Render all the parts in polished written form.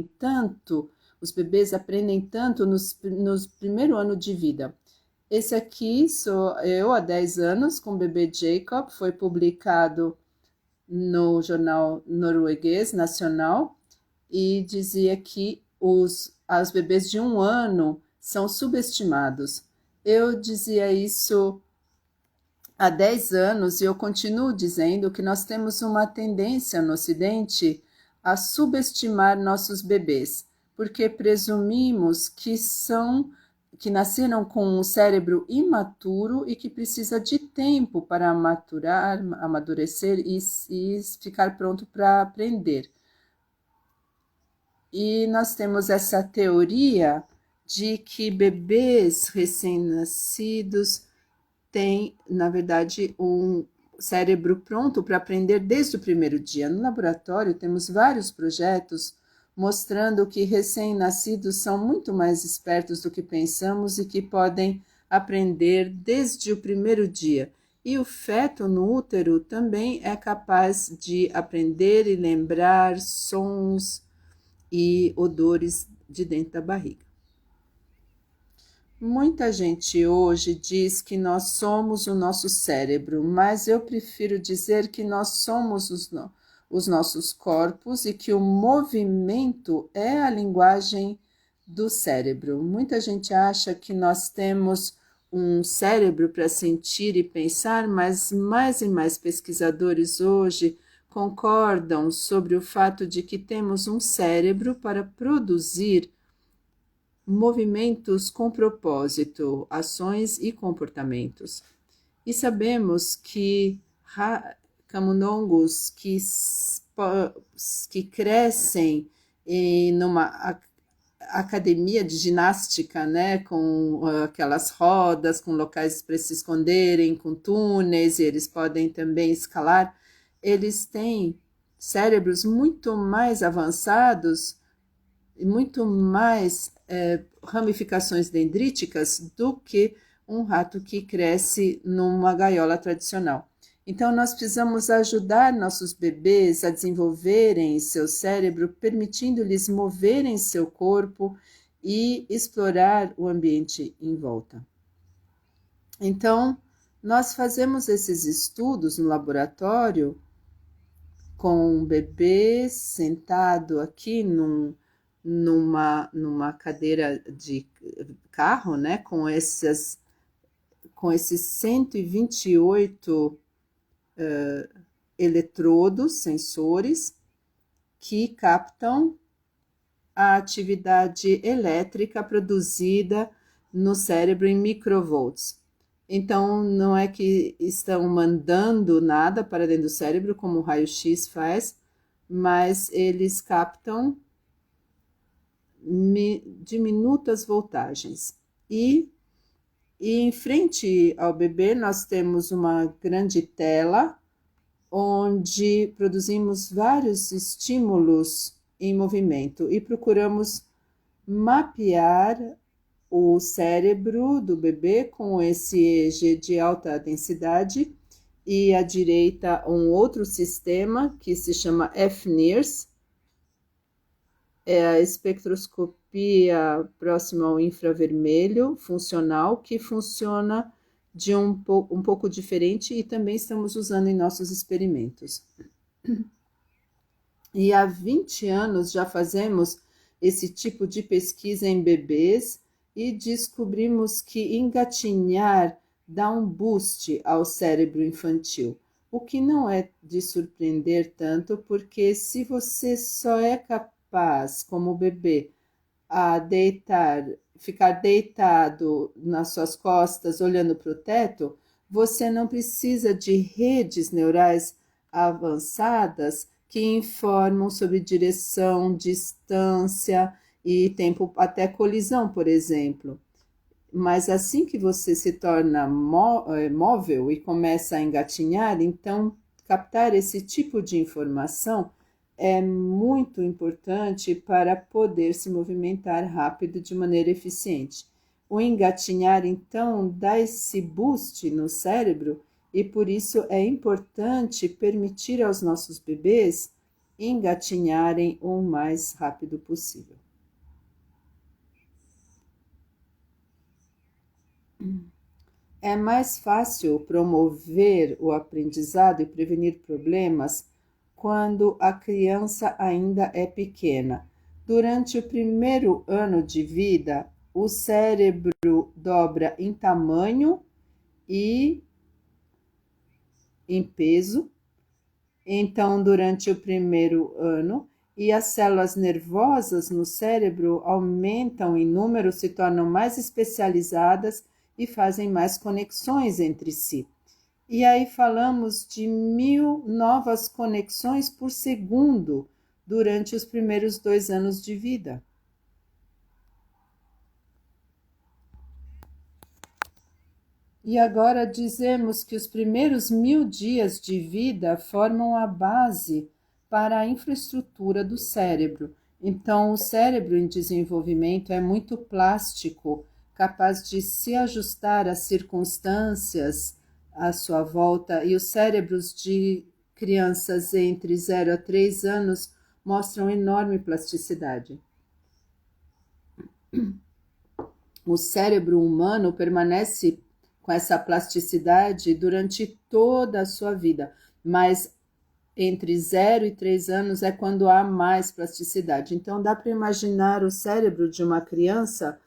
tanto, os bebês aprendem tanto nos primeiro ano de vida. Esse aqui sou eu há 10 anos com o bebê Jacob, foi publicado no jornal norueguês nacional e dizia que os bebês de 1 ano são subestimados. Eu dizia isso há 10 anos e eu continuo dizendo que nós temos uma tendência no Ocidente a subestimar nossos bebês, porque presumimos que nasceram com um cérebro imaturo e que precisa de tempo para maturar, amadurecer e ficar pronto para aprender. E nós temos essa teoria de que bebês recém-nascidos têm, na verdade, um cérebro pronto para aprender desde o primeiro dia. No laboratório, temos vários projetos mostrando que recém-nascidos são muito mais espertos do que pensamos e que podem aprender desde o primeiro dia. E o feto no útero também é capaz de aprender e lembrar sons e odores de dentro da barriga. Muita gente hoje diz que nós somos o nosso cérebro, mas eu prefiro dizer que nós somos os nossos corpos e que o movimento é a linguagem do cérebro. Muita gente acha que nós temos um cérebro para sentir e pensar, mas mais e mais pesquisadores hoje concordam sobre o fato de que temos um cérebro para produzir movimentos com propósito, ações e comportamentos. E sabemos que camundongos que crescem numa academia de ginástica, né, com aquelas rodas, com locais para se esconderem, com túneis, e eles podem também escalar, eles têm cérebros muito mais avançados e muito mais ramificações dendríticas do que um rato que cresce numa gaiola tradicional. Então, nós precisamos ajudar nossos bebês a desenvolverem seu cérebro, permitindo-lhes moverem seu corpo e explorar o ambiente em volta. Então, nós fazemos esses estudos no laboratório com um bebê sentado aqui numa cadeira de carro, né, com esses 128 eletrodos, sensores, que captam a atividade elétrica produzida no cérebro em microvolts. Então, não é que estão mandando nada para dentro do cérebro, como o raio-x faz, mas eles captam diminutas voltagens. E em frente ao bebê, nós temos uma grande tela, onde produzimos vários estímulos em movimento e procuramos mapear o cérebro do bebê com esse EEG de alta densidade e à direita um outro sistema que se chama FNIRS, é a espectroscopia próxima ao infravermelho funcional, que funciona de um pouco diferente e também estamos usando em nossos experimentos. E há 20 anos já fazemos esse tipo de pesquisa em bebês e descobrimos que engatinhar dá um boost ao cérebro infantil, o que não é de surpreender tanto, porque se você só é capaz, como bebê, a ficar deitado nas suas costas, olhando para o teto, você não precisa de redes neurais avançadas que informam sobre direção, distância e tempo até colisão, por exemplo. Mas assim que você se torna móvel e começa a engatinhar, então captar esse tipo de informação é muito importante para poder se movimentar rápido de maneira eficiente. O engatinhar, então, dá esse boost no cérebro e por isso é importante permitir aos nossos bebês engatinharem o mais rápido possível. É mais fácil promover o aprendizado e prevenir problemas quando a criança ainda é pequena. Durante o primeiro ano de vida, o cérebro dobra em tamanho e em peso. Então, durante o primeiro ano, e as células nervosas no cérebro aumentam em número, se tornam mais especializadas e fazem mais conexões entre si. E aí falamos de 1.000 novas conexões por segundo durante os primeiros 2 anos de vida. E agora dizemos que os primeiros 1.000 dias de vida formam a base para a infraestrutura do cérebro. Então, o cérebro em desenvolvimento é muito plástico, capaz de se ajustar às circunstâncias à sua volta, e os cérebros de crianças entre 0 a 3 anos mostram enorme plasticidade. O cérebro humano permanece com essa plasticidade durante toda a sua vida, mas entre 0 e 3 anos é quando há mais plasticidade. Então dá para imaginar o cérebro de uma criança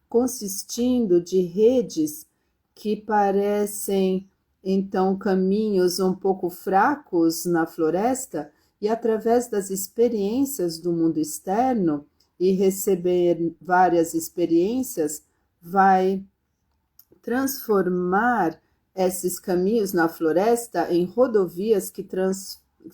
consistindo de redes que parecem então caminhos um pouco fracos na floresta, e através das experiências do mundo externo e receber várias experiências, vai transformar esses caminhos na floresta em rodovias que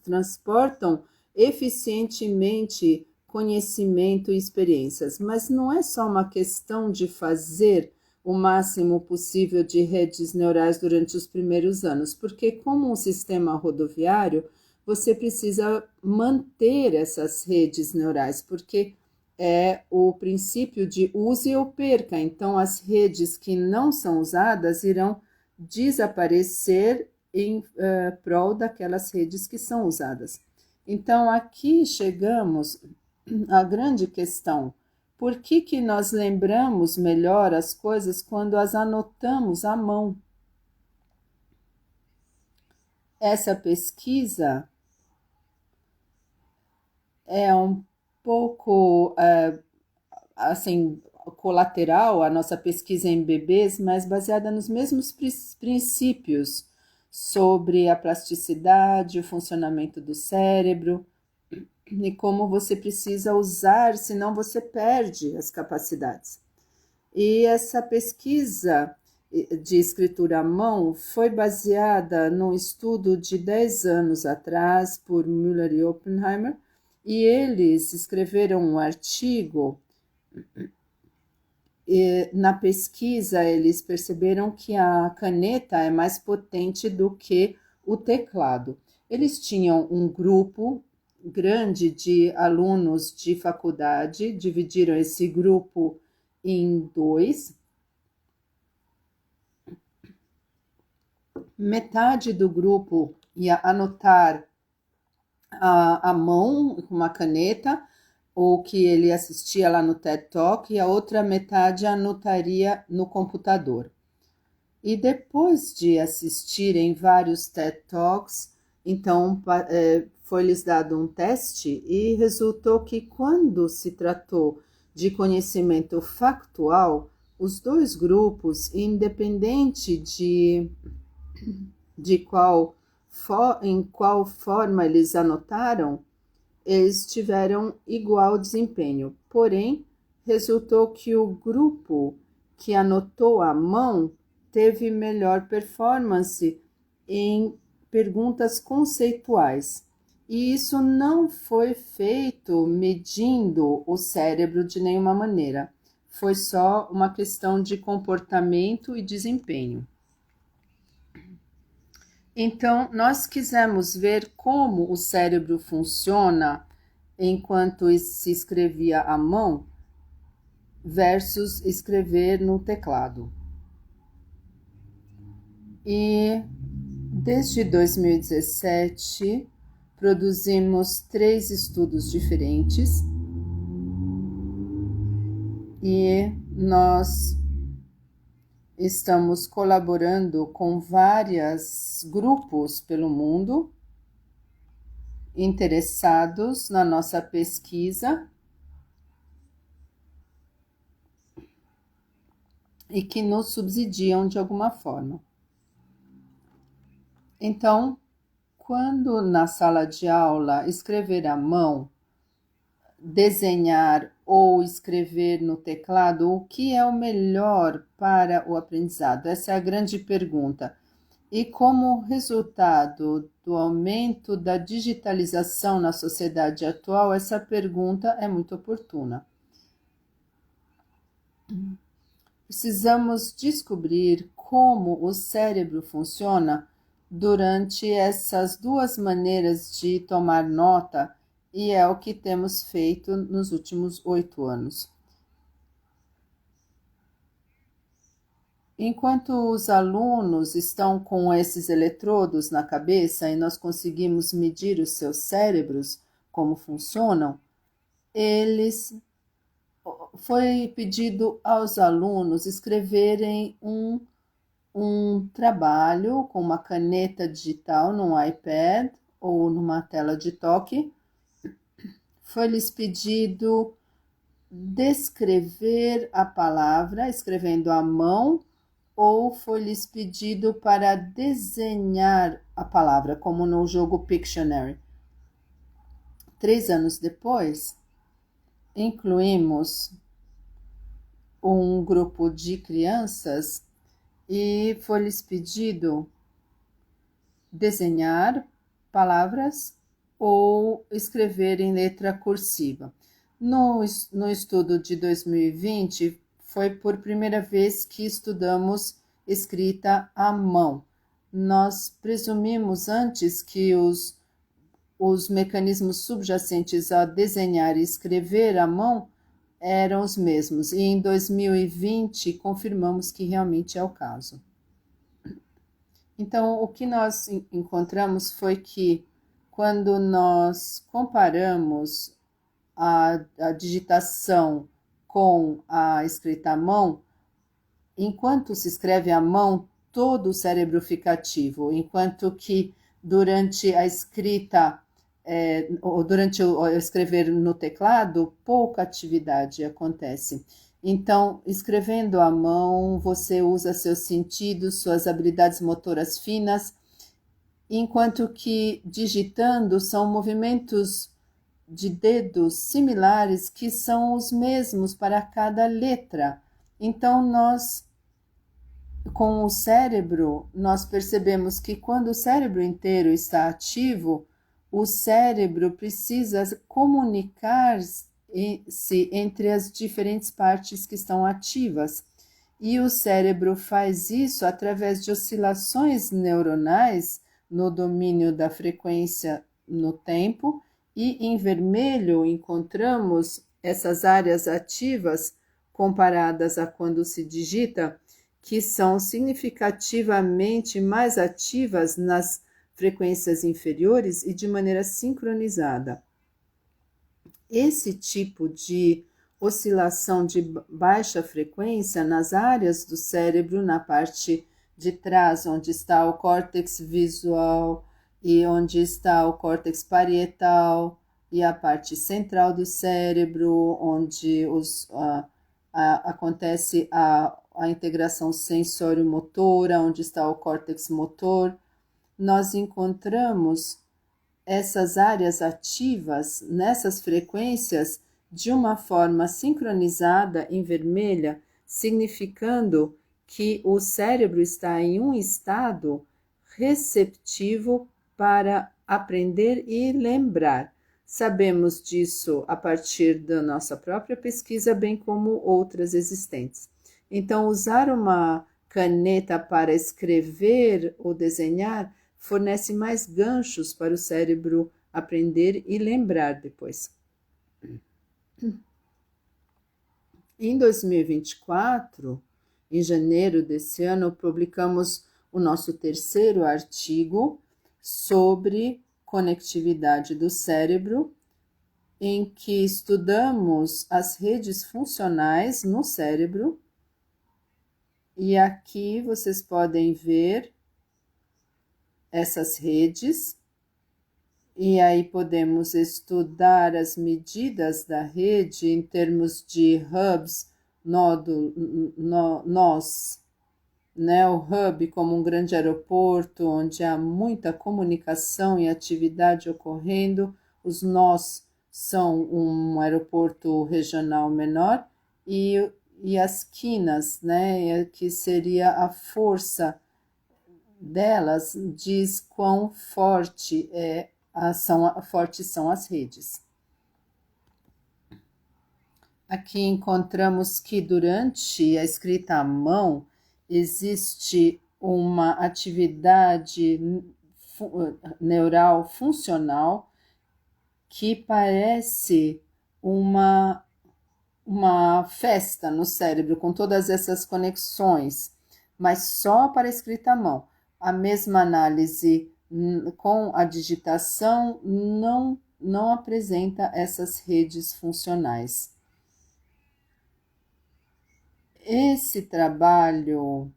transportam eficientemente conhecimento e experiências. Mas não é só uma questão de fazer o máximo possível de redes neurais durante os primeiros anos, porque como um sistema rodoviário, você precisa manter essas redes neurais, porque é o princípio de use ou perca. Então, as redes que não são usadas irão desaparecer em prol daquelas redes que são usadas. Então, aqui chegamos à grande questão. Por que nós lembramos melhor as coisas quando as anotamos à mão? Essa pesquisa é um pouco assim, colateral à nossa pesquisa em bebês, mas baseada nos mesmos princípios sobre a plasticidade, o funcionamento do cérebro e como você precisa usar, senão você perde as capacidades. E essa pesquisa de escritura à mão foi baseada num estudo de 10 anos atrás por Müller e Oppenheimer, e eles escreveram um artigo. E na pesquisa, eles perceberam que a caneta é mais potente do que o teclado. Eles tinham um grupo grande de alunos de faculdade, dividiram esse grupo em 2. Metade do grupo ia anotar a mão com uma caneta, ou que ele assistia lá no TED Talk, e a outra metade anotaria no computador. E depois de assistirem vários TED Talks, então foi-lhes dado um teste e resultou que quando se tratou de conhecimento factual, os 2 grupos, independente de em qual forma eles anotaram, eles tiveram igual desempenho. Porém, resultou que o grupo que anotou à mão teve melhor performance em perguntas conceituais. E isso não foi feito medindo o cérebro de nenhuma maneira. Foi só uma questão de comportamento e desempenho. Então, nós quisemos ver como o cérebro funciona enquanto se escrevia à mão versus escrever no teclado. E desde 2017 Produzimos 3 estudos diferentes e nós estamos colaborando com vários grupos pelo mundo interessados na nossa pesquisa e que nos subsidiam de alguma forma. Então, quando na sala de aula escrever à mão, desenhar ou escrever no teclado, o que é o melhor para o aprendizado? Essa é a grande pergunta. E como resultado do aumento da digitalização na sociedade atual, essa pergunta é muito oportuna. Precisamos descobrir como o cérebro funciona durante essas 2 maneiras de tomar nota, e é o que temos feito nos últimos 8 anos. Enquanto os alunos estão com esses eletrodos na cabeça e nós conseguimos medir os seus cérebros, como funcionam, foi pedido aos alunos escreverem um trabalho com uma caneta digital num iPad ou numa tela de toque. Foi-lhes pedido descrever a palavra escrevendo à mão, ou foi-lhes pedido para desenhar a palavra, como no jogo Pictionary. 3 anos depois, incluímos um grupo de crianças e foi-lhes pedido desenhar palavras ou escrever em letra cursiva. No estudo de 2020, foi por primeira vez que estudamos escrita à mão. Nós presumimos antes que os mecanismos subjacentes a desenhar e escrever à mão eram os mesmos, e em 2020 confirmamos que realmente é o caso. Então, o que nós encontramos foi que quando nós comparamos a digitação com a escrita à mão, enquanto se escreve à mão, todo o cérebro fica ativo, enquanto que durante a escrita, ou durante o escrever no teclado, pouca atividade acontece. Então, escrevendo à mão, você usa seus sentidos, suas habilidades motoras finas, enquanto que digitando são movimentos de dedos similares que são os mesmos para cada letra. Então, com o cérebro, nós percebemos que quando o cérebro inteiro está ativo, o cérebro precisa comunicar-se entre as diferentes partes que estão ativas. E o cérebro faz isso através de oscilações neuronais no domínio da frequência no tempo, e em vermelho encontramos essas áreas ativas comparadas a quando se digita, que são significativamente mais ativas nas frequências inferiores e de maneira sincronizada. Esse tipo de oscilação de baixa frequência nas áreas do cérebro, na parte de trás, onde está o córtex visual e onde está o córtex parietal, e a parte central do cérebro, onde acontece a integração sensório-motora, onde está o córtex motor, nós encontramos essas áreas ativas nessas frequências de uma forma sincronizada em vermelha, significando que o cérebro está em um estado receptivo para aprender e lembrar. Sabemos disso a partir da nossa própria pesquisa, bem como outras existentes. Então, usar uma caneta para escrever ou desenhar fornece mais ganchos para o cérebro aprender e lembrar depois. Em 2024, em janeiro desse ano, publicamos o nosso 3º artigo sobre conectividade do cérebro, em que estudamos as redes funcionais no cérebro. E aqui vocês podem ver essas redes, e aí podemos estudar as medidas da rede em termos de hubs, nós, né? O hub como um grande aeroporto onde há muita comunicação e atividade ocorrendo. Os nós são um aeroporto regional menor, e as quinas, né? Que seria a força delas, diz quão fortes são as redes. Aqui encontramos que durante a escrita à mão existe uma atividade neural funcional que parece uma festa no cérebro, com todas essas conexões, mas só para a escrita à mão. A mesma análise com a digitação não apresenta essas redes funcionais. Esse trabalho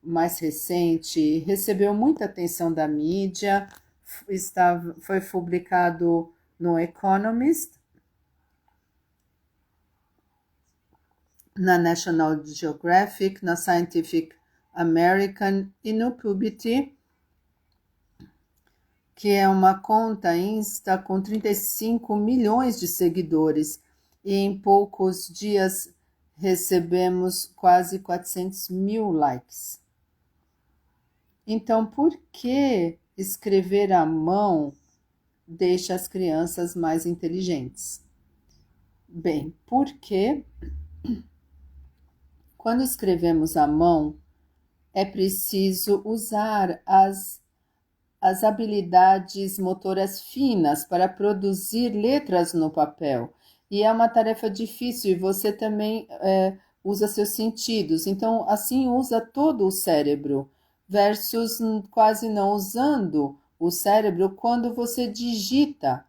mais recente recebeu muita atenção da mídia, foi publicado no Economist, na National Geographic, na Scientific American e no PubMed, que é uma conta Insta com 35 milhões de seguidores, e em poucos dias recebemos quase 400 mil likes. Então, por que escrever à mão deixa as crianças mais inteligentes? Bem, porque quando escrevemos à mão, é preciso usar as habilidades motoras finas para produzir letras no papel. E é uma tarefa difícil, e você também usa seus sentidos. Então, assim, usa todo o cérebro, versus quase não usando o cérebro quando você digita,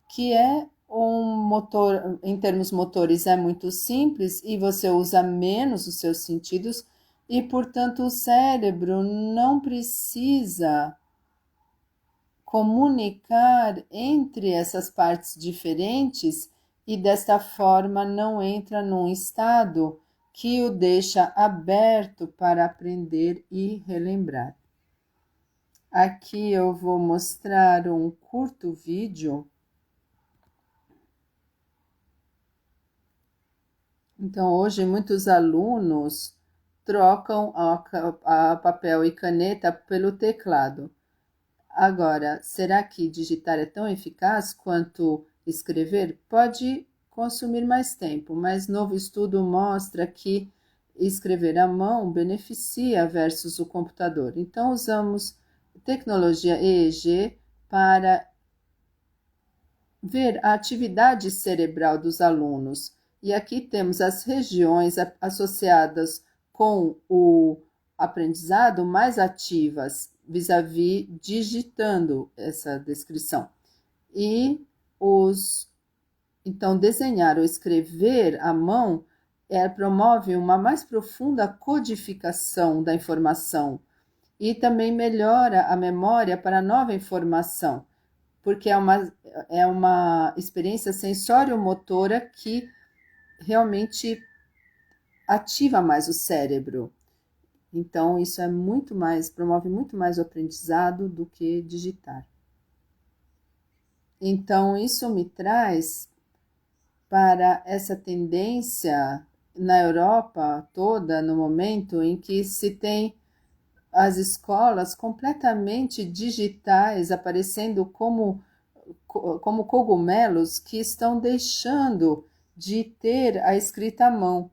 que é um motor, em termos motores, é muito simples e você usa menos os seus sentidos e, portanto, o cérebro não precisa comunicar entre essas partes diferentes e, desta forma, não entra num estado que o deixa aberto para aprender e relembrar. Aqui eu vou mostrar um curto vídeo. Então, hoje, muitos alunos trocam a papel e caneta pelo teclado. Agora, será que digitar é tão eficaz quanto escrever? Pode consumir mais tempo, mas novo estudo mostra que escrever à mão beneficia versus o computador. Então, usamos tecnologia EEG para ver a atividade cerebral dos alunos. E aqui temos as regiões associadas com o aprendizado mais ativas, vis-à-vis digitando essa descrição. E então, desenhar ou escrever à mão promove uma mais profunda codificação da informação e também melhora a memória para a nova informação, porque é uma experiência sensório-motora que realmente ativa mais o cérebro. Então, isso promove muito mais o aprendizado do que digitar. Então, isso me traz para essa tendência na Europa toda, no momento em que se tem as escolas completamente digitais, aparecendo como cogumelos que estão deixando de ter a escrita à mão.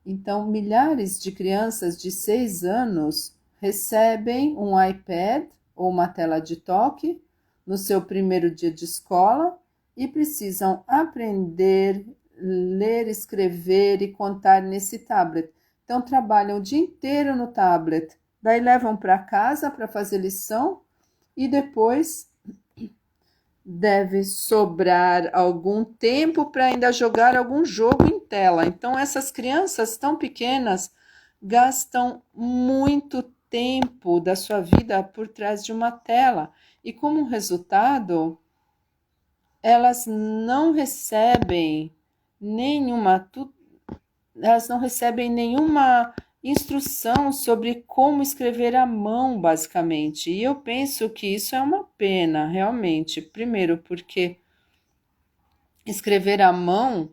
Então, milhares de crianças de 6 anos recebem um iPad ou uma tela de toque no seu primeiro dia de escola e precisam aprender, ler, escrever e contar nesse tablet. Então, trabalham o dia inteiro no tablet, daí levam para casa para fazer lição e depois deve sobrar algum tempo para ainda jogar algum jogo em tela. Então, essas crianças tão pequenas gastam muito tempo da sua vida por trás de uma tela. E como resultado, elas não recebem nenhuma elas não recebem nenhuma instrução sobre como escrever à mão, basicamente. E eu penso que isso é uma pena, realmente. Primeiro, porque escrever à mão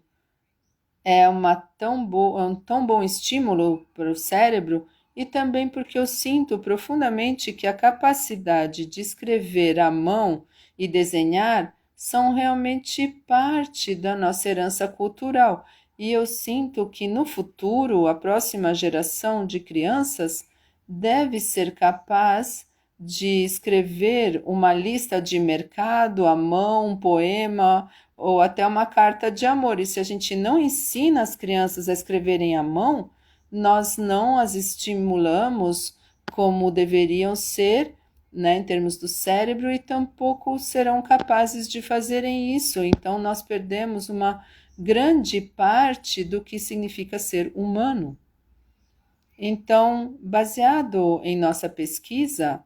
é um tão bom estímulo para o cérebro, e também porque eu sinto profundamente que a capacidade de escrever à mão e desenhar são realmente parte da nossa herança cultural. E eu sinto que no futuro a próxima geração de crianças deve ser capaz de escrever uma lista de mercado à mão, um poema ou até uma carta de amor. E se a gente não ensina as crianças a escreverem à mão, nós não as estimulamos como deveriam ser, né, em termos do cérebro, e tampouco serão capazes de fazerem isso. Então, nós perdemos uma grande parte do que significa ser humano. Então, baseado em nossa pesquisa,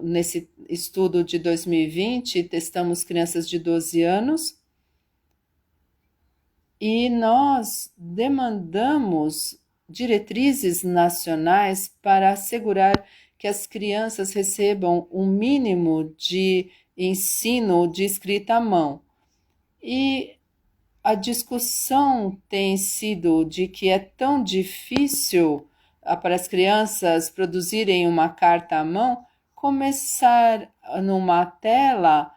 nesse estudo de 2020, testamos crianças de 12 anos e nós demandamos diretrizes nacionais para assegurar que as crianças recebam um mínimo de ensino de escrita à mão. E a discussão tem sido de que é tão difícil para as crianças produzirem uma carta à mão, começar numa tela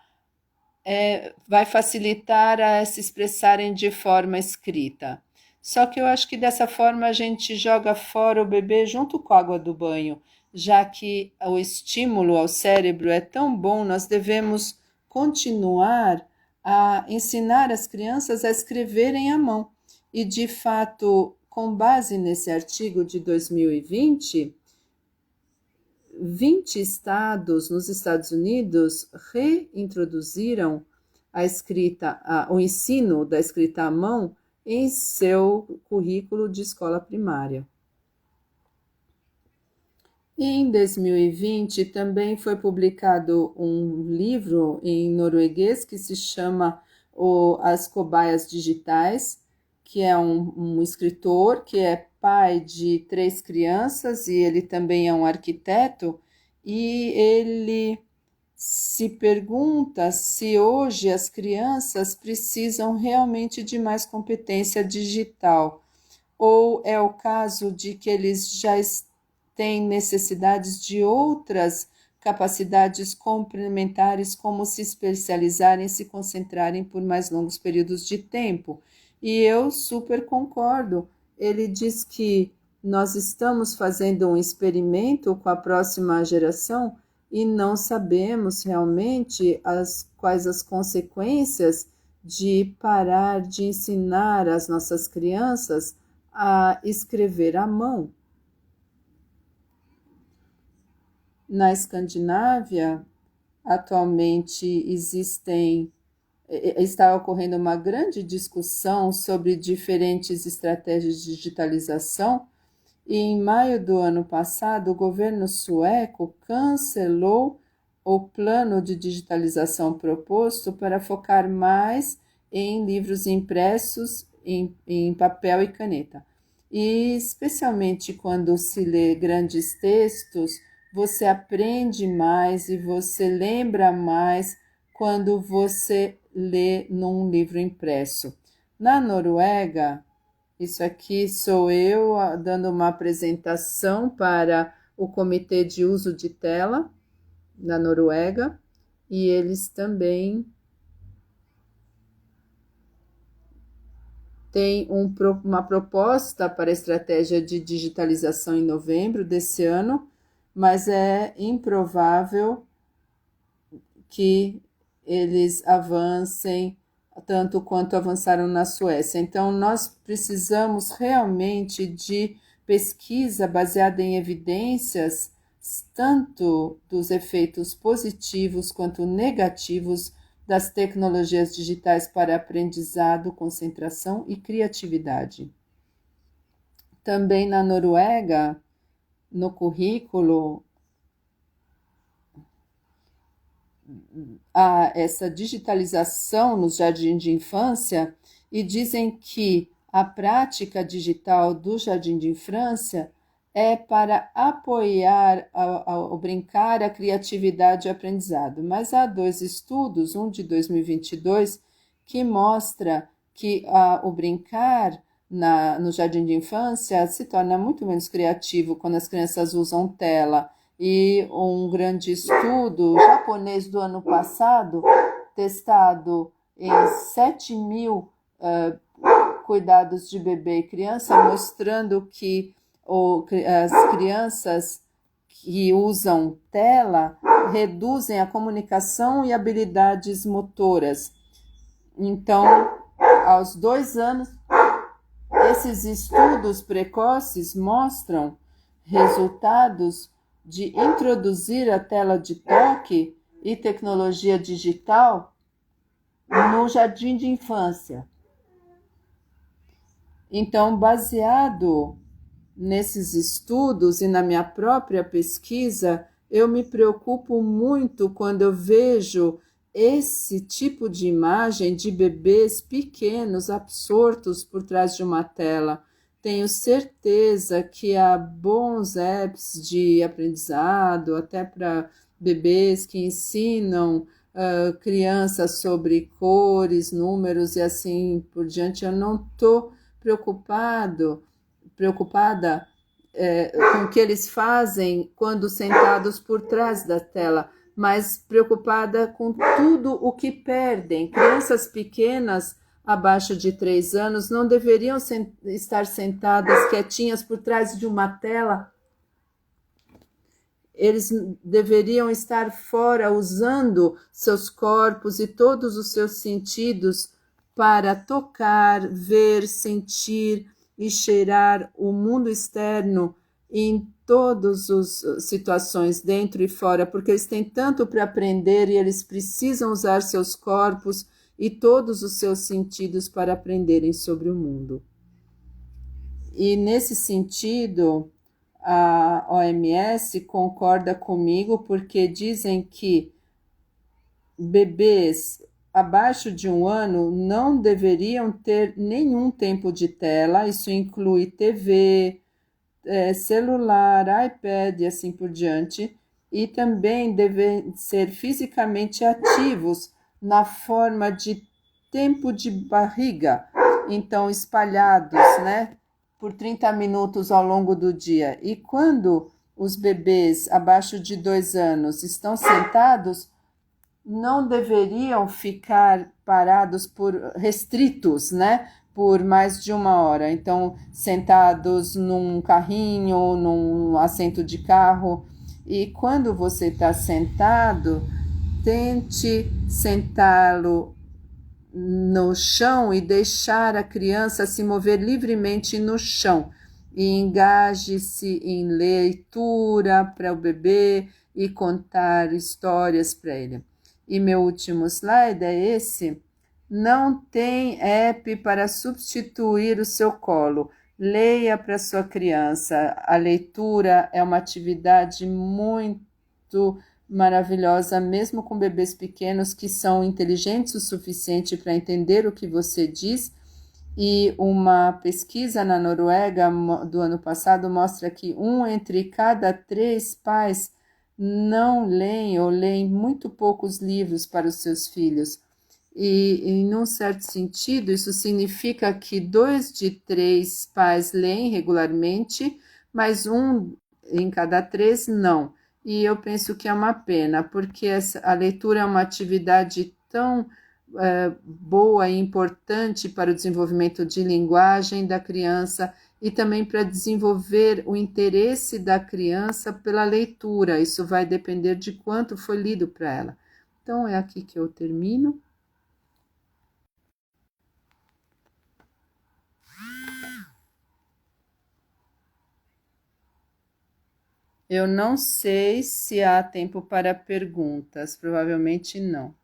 vai facilitar a se expressarem de forma escrita. Só que eu acho que dessa forma a gente joga fora o bebê junto com a água do banho, já que o estímulo ao cérebro é tão bom, nós devemos continuar a ensinar as crianças a escreverem à mão. E, de fato, com base nesse artigo de 2020, 20 estados nos Estados Unidos reintroduziram o ensino da escrita à mão em seu currículo de escola primária. Em 2020 também foi publicado um livro em norueguês que se chama As Cobaias Digitais, que é um escritor que é pai de 3 crianças e ele também é um arquiteto, e ele se pergunta se hoje as crianças precisam realmente de mais competência digital, ou é o caso de que eles já têm necessidades de outras capacidades complementares, como se especializarem e se concentrarem por mais longos períodos de tempo. E eu super concordo. Ele diz que nós estamos fazendo um experimento com a próxima geração e não sabemos realmente quais as consequências de parar de ensinar as nossas crianças a escrever à mão. Na Escandinávia, atualmente está ocorrendo uma grande discussão sobre diferentes estratégias de digitalização, e em maio do ano passado o governo sueco cancelou o plano de digitalização proposto para focar mais em livros impressos em papel e caneta. E especialmente quando se lê grandes textos, você aprende mais e você lembra mais quando você lê num livro impresso. Na Noruega, isso aqui sou eu dando uma apresentação para o Comitê de Uso de Tela na Noruega, e eles também têm uma proposta para a estratégia de digitalização em novembro desse ano, mas é improvável que eles avancem tanto quanto avançaram na Suécia. Então, nós precisamos realmente de pesquisa baseada em evidências tanto dos efeitos positivos quanto negativos das tecnologias digitais para aprendizado, concentração e criatividade. Também na Noruega, no currículo, há essa digitalização nos jardins de infância e dizem que a prática digital do jardim de infância é para apoiar ao brincar, a criatividade e o aprendizado. Mas há dois estudos, um de 2022, que mostra que o brincar no jardim de infância se torna muito menos criativo quando as crianças usam tela. E um grande estudo japonês do ano passado, testado em 7 mil cuidados de bebê e criança, mostrando que as crianças que usam tela reduzem a comunicação e habilidades motoras. Então, aos 2 anos, esses estudos precoces mostram resultados de introduzir a tela de toque e tecnologia digital no jardim de infância. Então, baseado nesses estudos e na minha própria pesquisa, eu me preocupo muito quando eu vejo esse tipo de imagem de bebês pequenos absortos por trás de uma tela. Tenho certeza que há bons apps de aprendizado, até para bebês que ensinam crianças sobre cores, números e assim por diante. Eu não estou preocupada com o que eles fazem quando sentados por trás da tela, mas preocupada com tudo o que perdem. Crianças pequenas, abaixo de 3 anos, não deveriam estar sentadas quietinhas por trás de uma tela. Eles deveriam estar fora, usando seus corpos e todos os seus sentidos para tocar, ver, sentir e cheirar o mundo externo em todas as situações, dentro e fora, porque eles têm tanto para aprender e eles precisam usar seus corpos e todos os seus sentidos para aprenderem sobre o mundo. E nesse sentido, a OMS concorda comigo porque dizem que bebês abaixo de 1 ano não deveriam ter nenhum tempo de tela, isso inclui TV, celular, iPad e assim por diante, e também devem ser fisicamente ativos na forma de tempo de barriga, então espalhados, né, por 30 minutos ao longo do dia. E quando os bebês abaixo de 2 anos estão sentados, não deveriam ficar parados restritos, né? Por mais de 1 hora. Então, sentados num carrinho, num assento de carro. E quando você está sentado, tente sentá-lo no chão e deixar a criança se mover livremente no chão. E engaje-se em leitura para o bebê e contar histórias para ele. E meu último slide é esse. Não tem app para substituir o seu colo. Leia para sua criança. A leitura é uma atividade muito maravilhosa, mesmo com bebês pequenos que são inteligentes o suficiente para entender o que você diz. E uma pesquisa na Noruega do ano passado mostra que 1 entre cada 3 pais não leem ou leem muito poucos livros para os seus filhos. E, em um certo sentido, isso significa que 2 de 3 pais leem regularmente, mas 1 em cada 3 não. E eu penso que é uma pena, porque a leitura é uma atividade tão boa e importante para o desenvolvimento de linguagem da criança e também para desenvolver o interesse da criança pela leitura. Isso vai depender de quanto foi lido para ela. Então, é aqui que eu termino. Eu não sei se há tempo para perguntas, provavelmente não.